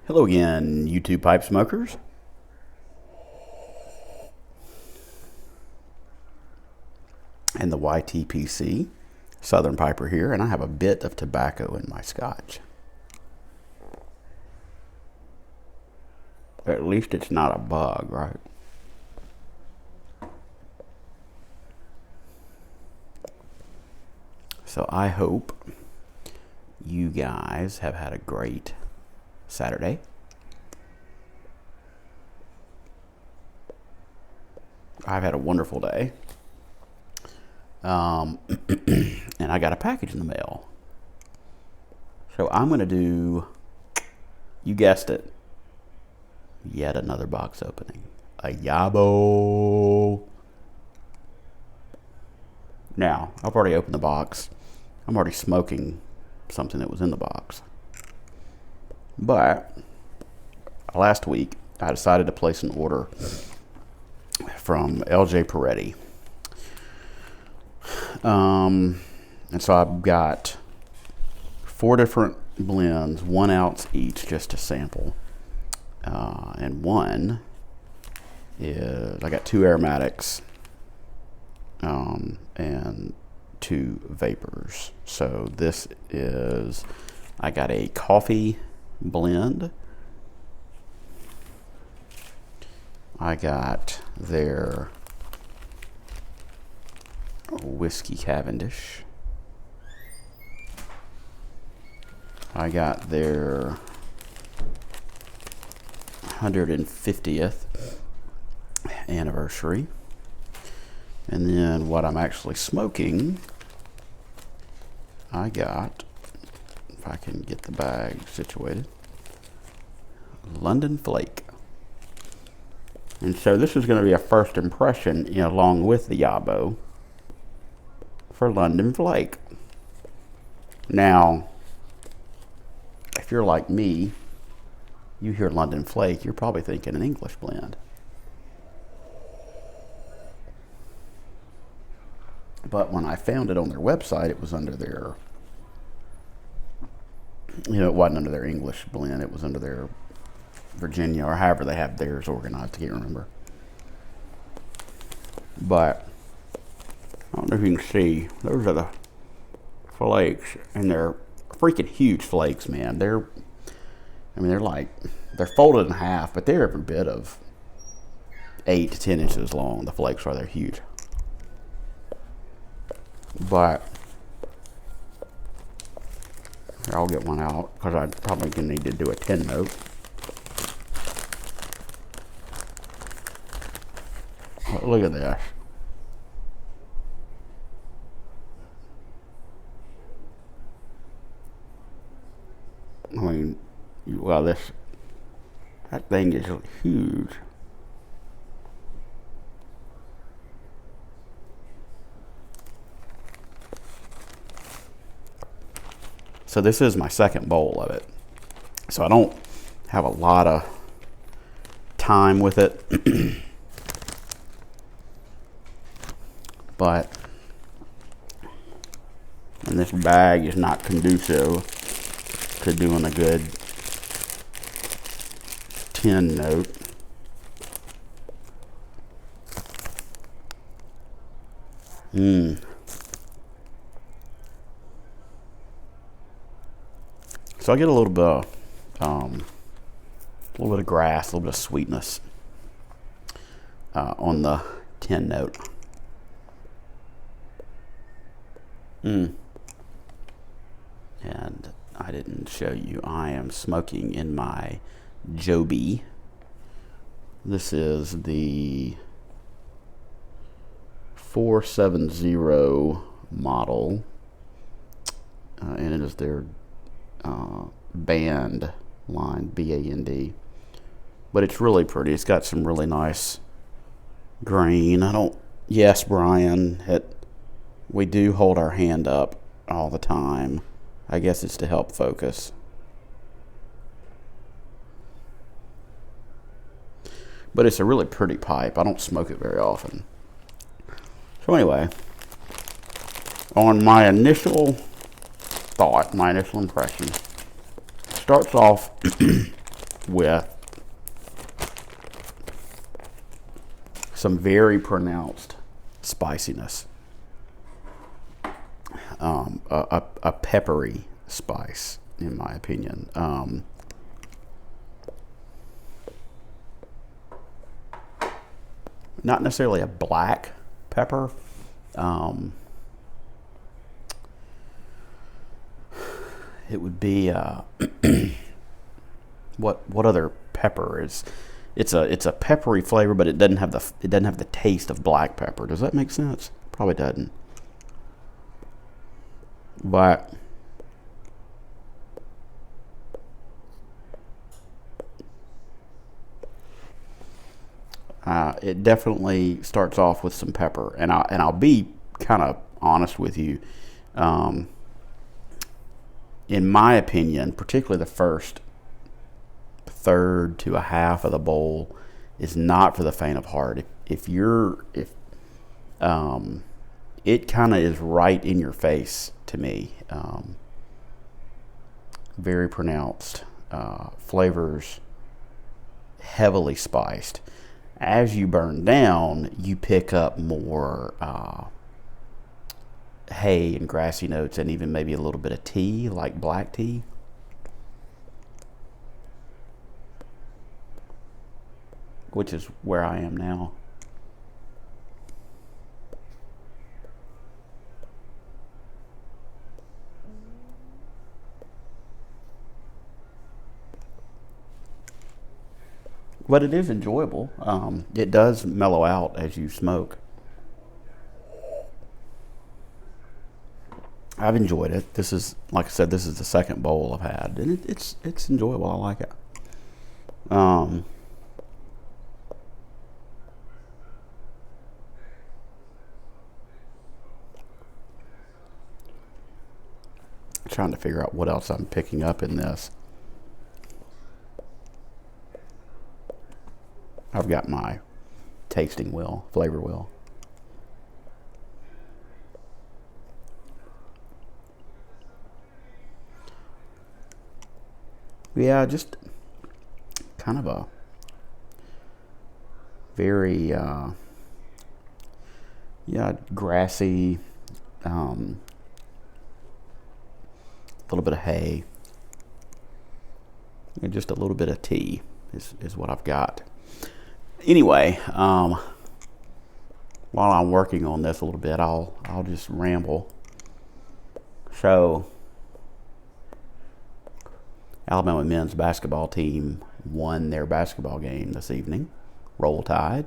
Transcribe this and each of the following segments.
Hello again, YouTube pipe smokers. And the YTPC Southern Piper here, and I have a bit of tobacco in my scotch. At least it's not a bug, right? So I hope you guys have had a great Saturday. I've had a wonderful day. And I got a package in the mail. So I'm going to do, you guessed it, yet another box opening. A YABO. Now, I've already opened the box. I'm already smoking something that was in the box. But last week, I decided to place an order from LJ Peretti. And so I've got 4 different blends, 1 ounce each, just to sample. And one is, I got 2 aromatics, and 2 vapors. So this is, I got a coffee blend. I got their whiskey Cavendish. I got their 150th anniversary. And then what I'm actually smoking, I got, if I can get the bag situated, London Flake. And so this is going to be a first impression, along with the YABO, for London Flake. Now, if you're like me, you hear London Flake, you're probably thinking an English blend. But when I found it on their website, it was under their, it wasn't under their English blend, it was under their Virginia, or however they have theirs organized, I can't remember. But I don't know if you can see, those are the flakes, and they're freaking huge flakes, man. They're folded in half, but they're every bit of 8 to 10 inches long. The flakes are, they're huge. But here, I'll get one out, because I'm probably going to need to do a 10 note. Look at this. I mean, well, that thing is huge. So this is my second bowl of it. So I don't have a lot of time with it. But, and this bag is not conducive to doing a good 10 note. So I get a little bit of grass, a little bit of sweetness on the 10 note. And I didn't show you, I am smoking in my Joby. This is the 470 model, and it is their band line, B-A-N-D. But it's really pretty. It's got some really nice grain. Yes, Brian, we do hold our hand up all the time. I guess it's to help focus. But it's a really pretty pipe. I don't smoke it very often. So anyway, on my initial thought, my initial impression, starts off with some very pronounced spiciness. A peppery spice, in my opinion. Not necessarily a black pepper. It would be what other pepper is? It's a peppery flavor, but it doesn't have the taste of black pepper. Does that make sense? Probably doesn't. But it definitely starts off with some pepper, and I'll be kind of honest with you. In my opinion, particularly the first third to a half of the bowl is not for the faint of heart. If it kind of is right in your face to me. Very pronounced flavors, heavily spiced. As you burn down, you pick up more hay and grassy notes, and even maybe a little bit of tea, like black tea. Which is where I am now. But it is enjoyable. It does mellow out as you smoke. I've enjoyed it. This is, like I said, this is the second bowl I've had, and it's enjoyable. I like it. Trying to figure out what else I'm picking up in this. I've got my tasting wheel, flavor wheel. Yeah, just kind of a very, grassy, a little bit of hay, and just a little bit of tea is what I've got. Anyway, while I'm working on this a little bit, I'll just ramble. So, Alabama men's basketball team won their basketball game this evening. Roll Tide.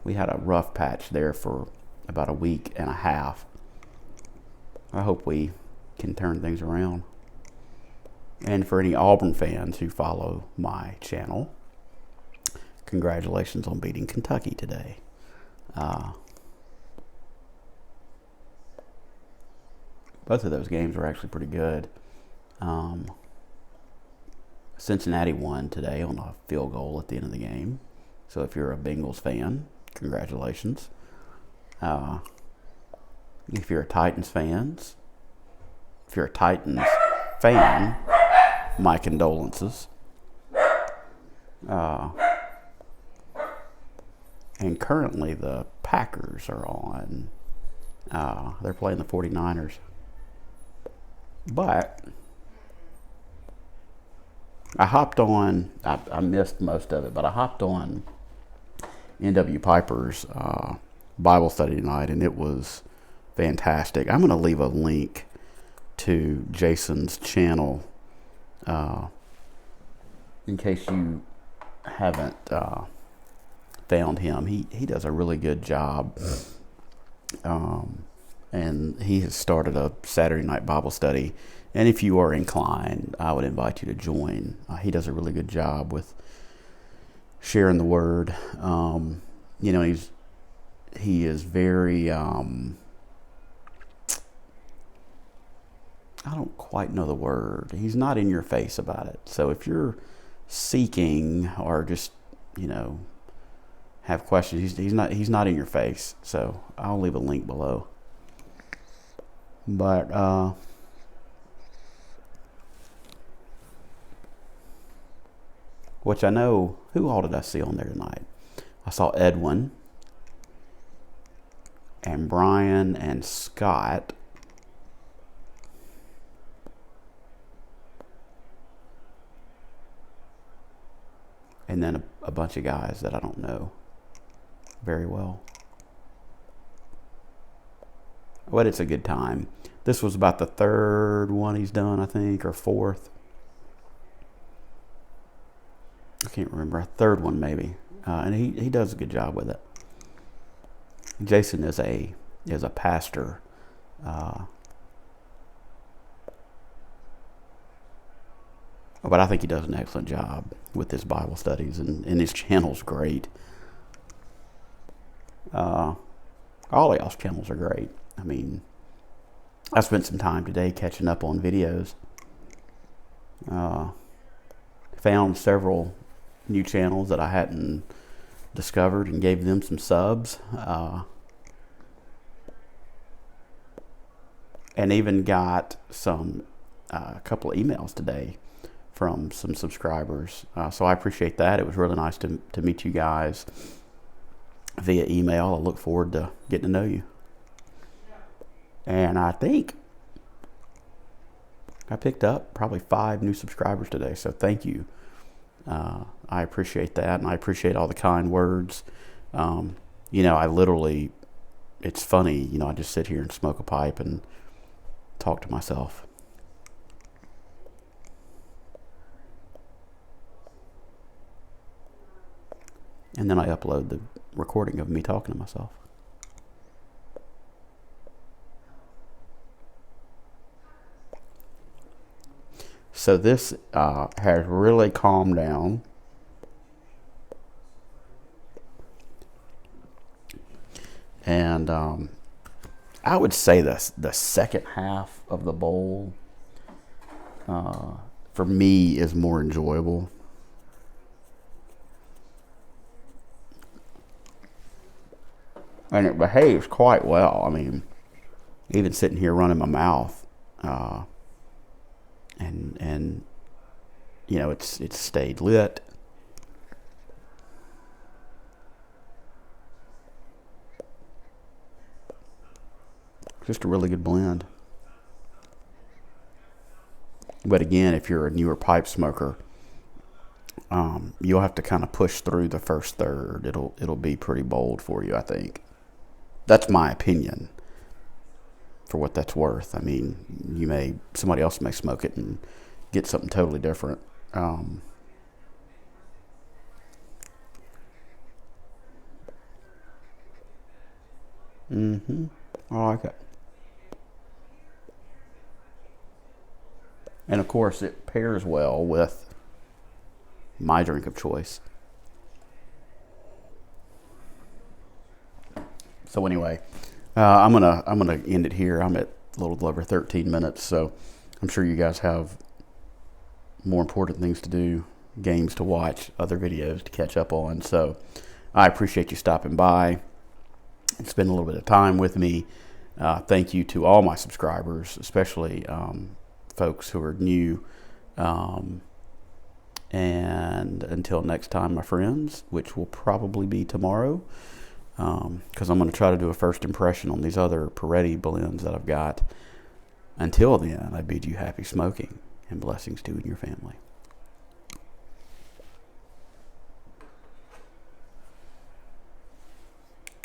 We had a rough patch there for about a week and a half. I hope we can turn things around. And for any Auburn fans who follow my channel, congratulations on beating Kentucky today. Both of those games were actually pretty good. Cincinnati won today on a field goal at the end of the game. So if you're a Bengals fan, congratulations. If you're a Titans fan, my condolences. And currently the Packers are on. They're playing the 49ers. But I hopped on, I missed most of it, but I hopped on N.W. Piper's Bible study tonight, and it was fantastic. I'm going to leave a link to Jason's channel in case you haven't found him. He does a really good job, and he has started a Saturday night Bible study. And if you are inclined, I would invite you to join. He does a really good job with sharing the word. He is very, I don't quite know the word. He's not in your face about it. So if you're seeking or just, have questions, he's not in your face. So I'll leave a link below. But which I know, who all did I see on there tonight? I saw Edwin and Brian and Scott. And then a bunch of guys that I don't know very well. But it's a good time. This was about the third one he's done, I think, or fourth. I can't remember. Third one maybe. And he does a good job with it. Jason is a pastor. But I think he does an excellent job with his Bible studies, and his channel's great. All y'all's channels are great. I mean, I spent some time today catching up on videos. Found several new channels that I hadn't discovered and gave them some subs. And even got a couple of emails today from some subscribers. So I appreciate that. It was really nice to meet you guys via email. I look forward to getting to know you. And I think I picked up probably 5 new subscribers today. So thank you. I appreciate that. And I appreciate all the kind words. I literally, it's funny, I just sit here and smoke a pipe and talk to myself. And then I upload the recording of me talking to myself. So this has really calmed down. And I would say the second half of the bowl for me is more enjoyable. And it behaves quite well. I mean, even sitting here running my mouth, and it's stayed lit. Just a really good blend. But again, if you're a newer pipe smoker, you'll have to kind of push through the first third. It'll be pretty bold for you, I think. That's my opinion, for what that's worth. I mean, somebody else may smoke it and get something totally different. I like it. And of course, it pairs well with my drink of choice. So anyway, I'm gonna end it here. I'm at a little over 13 minutes, so I'm sure you guys have more important things to do, games to watch, other videos to catch up on. So I appreciate you stopping by and spending a little bit of time with me. Thank you to all my subscribers, especially folks who are new. And until next time, my friends, which will probably be tomorrow, because I'm going to try to do a first impression on these other Peretti blends that I've got. Until then, I bid you happy smoking and blessings to you and your family.